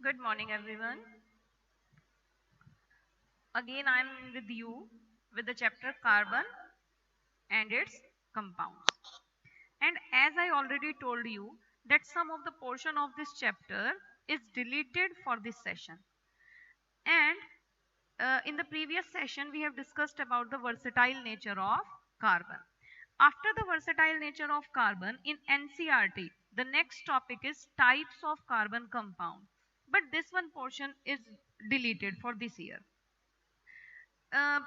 Good morning, everyone. Again, I'm with you with the chapter carbon and its compounds. And as I already told you that some of the portion of this chapter is deleted for this session. And in the previous session, we have discussed about the versatile nature of carbon. After the versatile nature of carbon in NCRT, the next topic is types of carbon compound. But this one portion is deleted for this year. uh,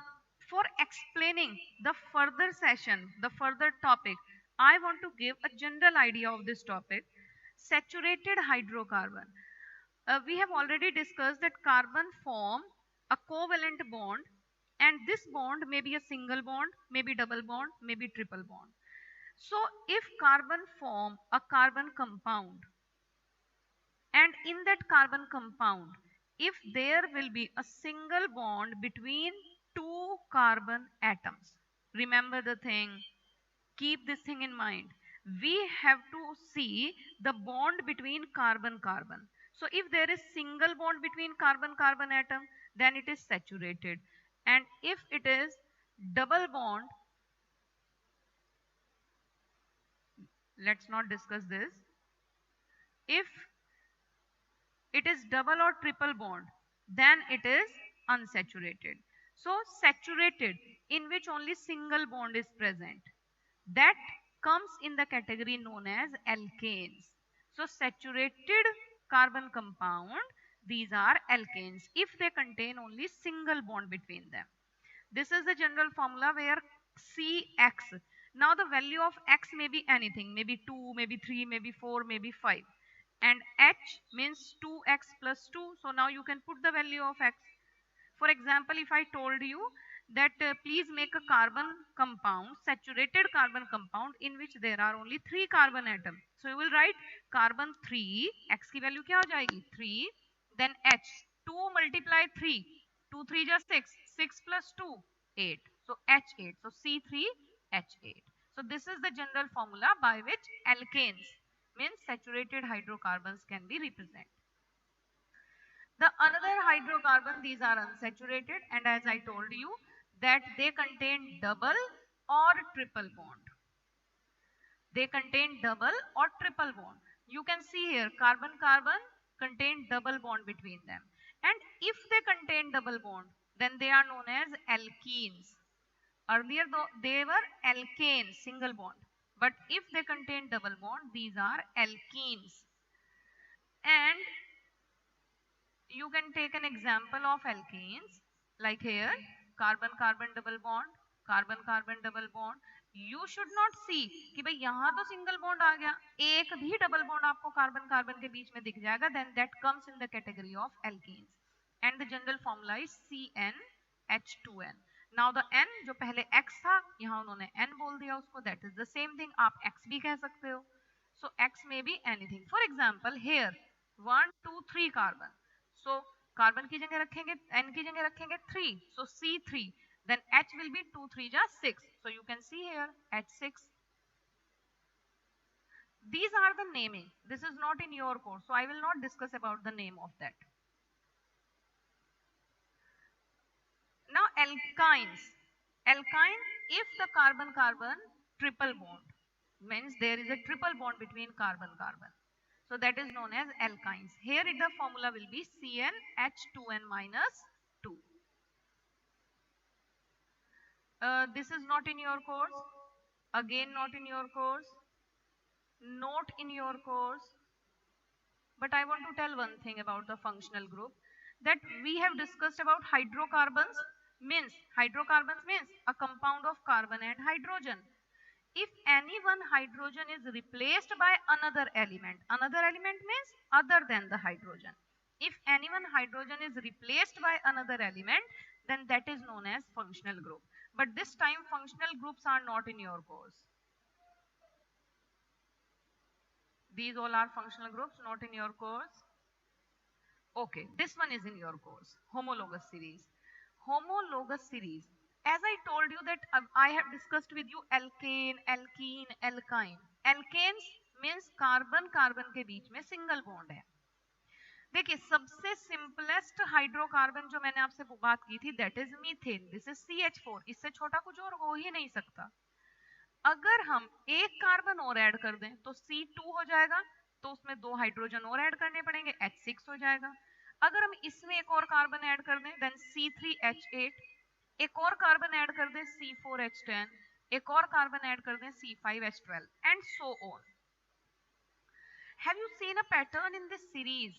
for explaining the further session, the further topic, I want to give a general idea of this topic. Saturated hydrocarbon. We have already discussed that carbon form a covalent bond, and this bond may be a single bond, maybe double bond, maybe triple bond. So if carbon form a carbon compound, and in that carbon compound, if there will be a single bond between two carbon atoms, remember the thing, keep this thing in mind. We have to see the bond between carbon carbon. So if there is single bond between carbon carbon atom, then it is saturated. And if it is double bond, let's not discuss this. If it is double or triple bond, then it is unsaturated. So saturated, in which only single bond is present, that comes in the category known as alkanes. So saturated carbon compound, these are alkanes if they contain only single bond between them. This is the general formula where CX. Now the value of X may be anything, maybe 2, maybe 3, maybe 4, maybe 5. And H means 2X plus 2. So now you can put the value of X. For example, if I told you that please make a carbon compound, saturated carbon compound in which there are only 3 carbon atoms. So you will write carbon 3, X की value क्या हो जाएगी? 3, then H, 2 multiply 3, 2 3 just 6, 6 plus 2, 8. So H8, so C3H8. So this is the general formula by which alkanes means saturated hydrocarbons can be represented. The another hydrocarbon, these are unsaturated, and as I told you that they contain double or triple bond. They contain double or triple bond. You can see here carbon carbon contain double bond between them. And if they contain double bond, then they are known as alkenes. Earlier though they were alkanes, single bond. But if they contain double bond, these are alkenes. And you can take an example of alkanes like here carbon carbon double bond, carbon carbon double bond. You should not see कि भाई यहाँ तो single bond आ गया, एक भी double bond आपको carbon carbon के बीच में दिख जाएगा, then that comes in the category of alkenes. And the general formula is CnH2n. Now the n जो पहले x था यहाँ उन्होंने n बोल दिया उसको, that is the same thing, आप x भी कह सकते हो. So x may be anything. For example here 1 2 3 carbon. So carbon की जगह रखेंगे n की जगह रखेंगे 3. So C3. Then H will be 2 3 just 6. So you can see here H6. These are the naming. This is not in your course, so I will not discuss about the name of that. Now alkynes. Alkyne, if the carbon carbon triple bond means there is a triple bond between carbon carbon. So that is known as alkynes. Here the formula will be CnH2n minus 2. This is not in your course. Again not in your course. Not in your course. But I want to tell one thing about the functional group, that we have discussed about hydrocarbons means a compound of carbon and hydrogen. If any one hydrogen is replaced by another element means other than the hydrogen. If any one hydrogen is replaced by another element, then that is known as functional group. But this time functional groups are not in your course. These all are functional groups not in your course. Okay, this one is in your course, homologous series. Homologous series. As I told you that I have discussed with you alkane, alkene, alkyne. Alkanes means carbon carbon के बीच में single bond है. देखिए सबसे simplest hydrocarbon जो मैंने आपसे बात की थी that is methane, this is CH4, इससे छोटा कुछ और हो ही नहीं सकता। अगर हम एक कार्बन और ऐड कर दें तो C2 हो जाएगा, तो उसमें 2 हाइड्रोजन और ऐड करने पड़ेंगे, H6 हो जाएगा। अगर हम इसमें एक और कार्बन ऐड कर दें देन C3H8, एक और कार्बन ऐड कर दें C4H10, एक और कार्बन ऐड कर दें C5H12 and so on. Have you seen a pattern in this series?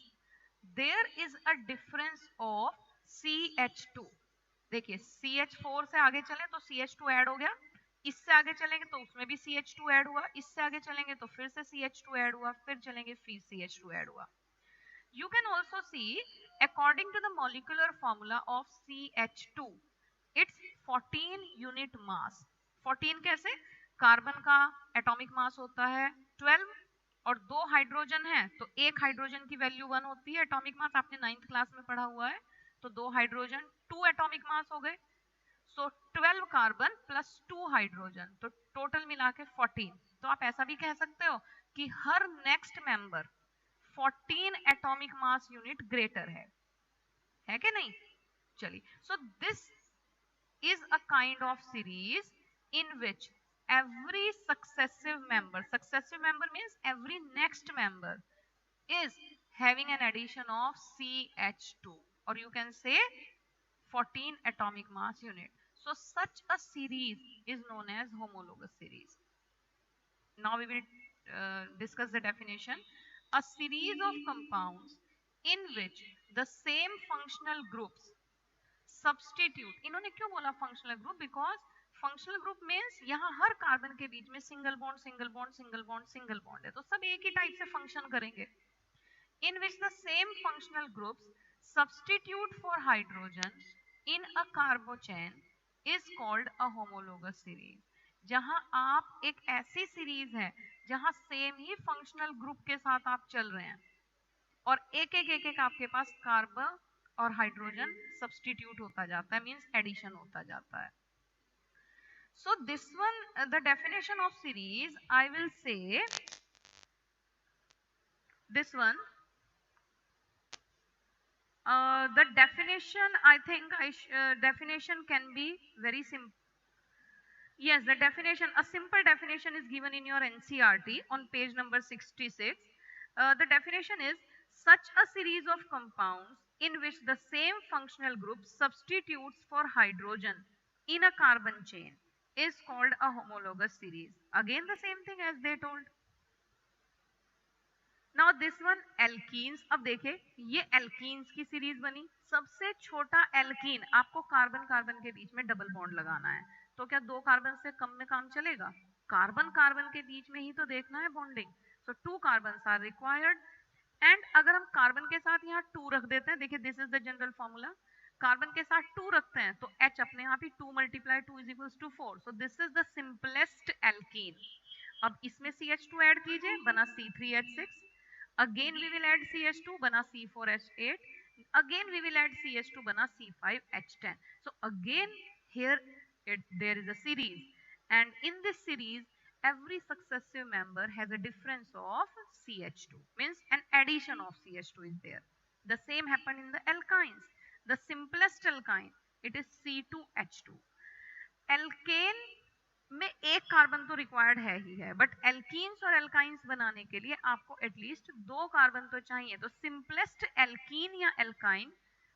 There is a difference of CH2। देखिए CH4 से आगे चले तो CH2 ऐड हो गया, इससे आगे चलेंगे तो उसमें भी CH2 ऐड हुआ, इससे आगे चलेंगे तो फिर से CH2 ऐड हुआ, फिर चलेंगे फिर CH2 ऐड हुआ। You can also see according to the molecular formula of CH2, it's 14 unit mass। 14 कैसे? कार्बन का एटॉमिक मास होता है 12 और 2 हाइड्रोजन है तो एक हाइड्रोजन की वैल्यू 1 होती है, एटॉमिक मास आपने 9th क्लास में पढ़ा हुआ है। तो 2 हाइड्रोजन 2 एटॉमिक मास हो गए, सो 12 कार्बन प्लस 2 हाइड्रोजन, तो टोटल मिला के 14। तो आप ऐसा भी कह सकते हो कि हर next member 14 atomic mass unit greater है कि नहीं? चलिए, so this is a kind of series in which every successive member means every next member is having an addition of CH2, or you can say 14 atomic mass unit. So such a series is known as homologous series. Now we will discuss the definition. A series of compounds in which the same functional groups substitute, इन्होंने क्यों बोला functional group? Because functional group means यहाँ हर carbon के बीच में single bond single bond single bond single bond है, तो सब एक ही टाइप से फंक्शन करेंगे। In which the same functional groups substitute for hydrogen in a carbon chain is called a homologous series. जहां आप एक ऐसी सीरीज है जहां सेम ही फंक्शनल ग्रुप के साथ आप चल रहे हैं और एक आपके पास कार्बन और हाइड्रोजन सब्स्टिट्यूट होता जाता है, मींस एडिशन होता जाता है। So this one the definition of series I will say this one the definition, I think definition can be very simple. Yes, the definition, a simple definition is given in your NCERT on page number 66. The definition is such a series of compounds in which the same functional group substitutes for hydrogen in a carbon chain is called a homologous series. Again the same thing as they told. Now this one alkenes, अब देखिए ये alkenes की series बनी, सबसे छोटा alkene, आपको carbon carbon के बीच में डबल बॉन्ड लगाना है, तो क्या 2 कार्बन से कम में काम चलेगा? कार्बन कार्बन के बीच में ही तो देखना है bonding, so 2 carbon are required. And अगर हम कार्बन के साथ यहाँ 2 रख देते हैं, देखिए this is the general formula, carbon के साथ 2 रखते हैं तो H अपने आप ही 2 multiply 2 is equals to 4, so this is the simplest alkene. अब इसमें CH2 ऐड कीजिए, बना C3H6, again we will add CH2, bana C4H8, again we will add CH2, bana C5H10. So again here there is a series, and in this series every successive member has a difference of CH2, means an addition of CH2 is there. The same happened in the alkynes. The simplest alkyne, it is C2H2. alkane में एक carbon तो required है ही है, but alkenes और alkynes बनाने के लिए आपको एटलीस्ट 2 कार्बन तो चाहिए। तो सिंपलेस्ट एल्कीन या एल्काइन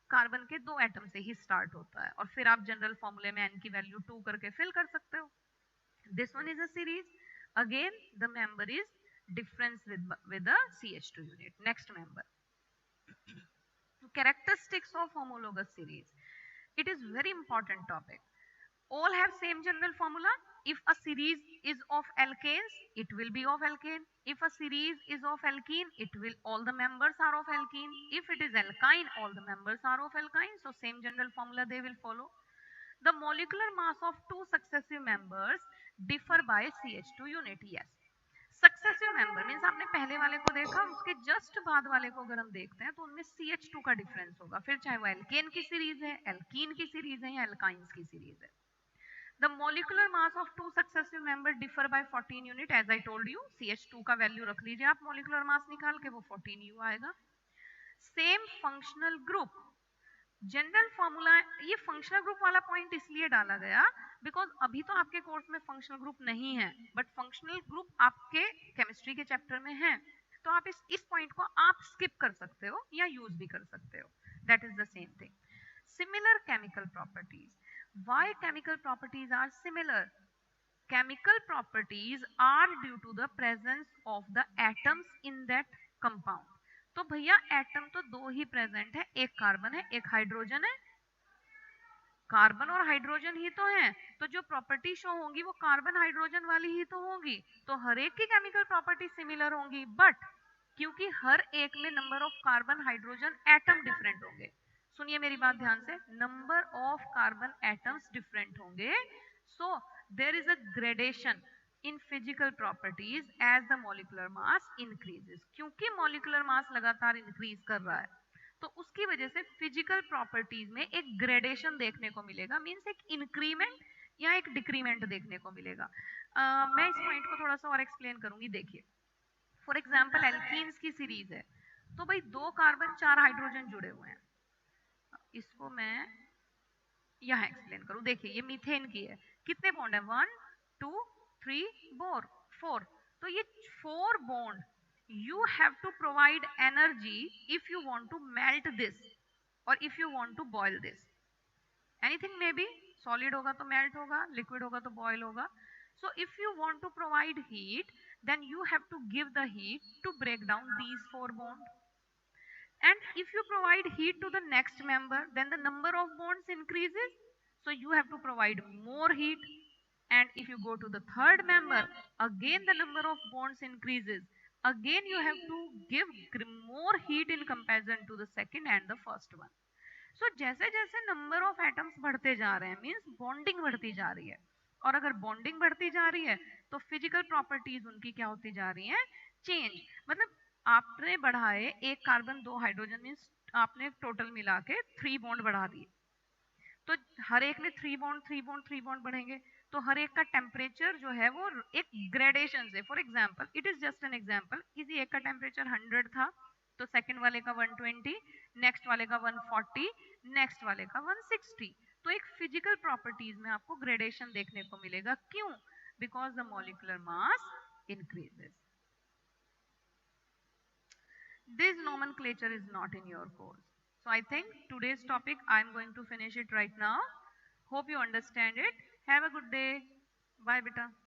कार्बन के 2 एटम से ही स्टार्ट होता है और फिर आप जनरल फॉर्मूले में n की वैल्यू 2 करके फिल कर सकते हो। This one is a series, again the member is difference with the CH2 unit. Next member, characteristics of homologous series, it is very important topic. All have same general formula. If a series is of alkanes, it will be of alkane. If a series is of alkene, it will, all the members are of alkene. If it is alkyne, all the members are of alkyne. So same general formula they will follow. The molecular mass of 2 successive members differ by CH2 unit. Yes. Successive member means आपने पहले वाले को देखा, उसके just बाद वाले को अगर हम देखते हैं तो उनमें CH2 का डिफरेंस होगा, फिर चाहे वो एल्केन की सीरीज है, एल्कीन की सीरीज है या एल्काइंस की सीरीज है। The molecular mass of 2 successive members differ by 14 unit, as I told you. CH2 का वैल्यू रख लीजिए आप, molecular mass निकाल के वो 14 U आएगा। Same functional group. General formula, ये फंक्शनल ग्रुप वाला पॉइंट इसलिए डाला गया बिकॉज अभी तो आपके कोर्स में फंक्शनल ग्रुप नहीं है, बट फंक्शनल ग्रुप आपके केमिस्ट्री के चैप्टर में है, तो आप इस पॉइंट को आप स्किप कर सकते हो या यूज भी कर सकते हो। That is the same thing. Similar chemical properties, why chemical properties are similar? Chemical properties are due to the presence of the atoms in that compound। तो भैया एटम तो दो ही प्रेजेंट है, एक कार्बन है एक हाइड्रोजन है। कार्बन और हाइड्रोजन ही तो है, तो जो प्रॉपर्टी शो होंगी वो कार्बन हाइड्रोजन वाली ही तो होंगी, तो हर एक की केमिकल प्रॉपर्टी सिमिलर होंगी। बट क्योंकि हर एक में number of carbon hydrogen atom different होंगे, सुनिए मेरी बात ध्यान से, number of carbon atoms different होंगे, so there is a gradation in physical properties as the molecular mass increases. क्योंकि मॉलिक्यूलर मास लगातार इंक्रीज कर रहा है, तो उसकी वजह से फिजिकल प्रॉपर्टीज में एक ग्रेडेशन देखने को मिलेगा, मींस एक इंक्रीमेंट या एक डिक्रीमेंट देखने को मिलेगा। मैं इस पॉइंट को थोड़ा सा और एक्सप्लेन करूंगी। देखिए फॉर एग्जांपल एल्कीन्स की सीरीज है, तो भाई दो कार्बन चार हाइड्रोजन जुड़े हुए हैं, इसको मैं यहाँ एक्सप्लेन करूं। देखिए ये मीथेन की है, कितने बॉन्ड है, 1 2 3 4 4, तो ये 4 bond you have to provide energy if you want to melt this or if you want to boil this। anything may be, solid होगा तो melt होगा, liquid होगा तो boil होगा। so if you want to provide heat, then you have to give the heat to break down these 4 bonds, and if you provide heat to the next member, then the number of bonds increases, so you have to provide more heat, and if you go to the third member, again the number of bonds increases, again you have to give more heat in comparison to the second and the first one। so जैसे जैसे number of atoms बढ़ते जा रहे हैं, means bonding बढ़ती जा रही है, और अगर बॉन्डिंग बढ़ती जा रही है तो फिजिकल प्रॉपर्टीज उनकी क्या होती जा रही हैं, चेंज। मतलब आपने बढ़ाए एक कार्बन दो हाइड्रोजन, मींस आपने टोटल मिला के 3 बॉन्ड बढ़ा दिए, तो हर एक में 3 बॉन्ड 3 बॉन्ड 3 बॉन्ड बढ़ेंगे, तो हर एक का टेम्परेचर जो है वो एक ग्रेडेशन से, for example it is just an example, किसी एक का टेम्परेचर 100 था तो सेकंड वाले का 120, नेक्स्ट वाले का 140, नेक्स्ट वाले का 160, तो एक फिजिकल प्रॉपर्टीज में आपको ग्रेडेशन देखने को मिलेगा। क्यों? Because the molecular mass increases. This nomenclature is not in your course. So I think today's topic I am going to finish it right now. Hope you understand it. Have a good day. Bye beta.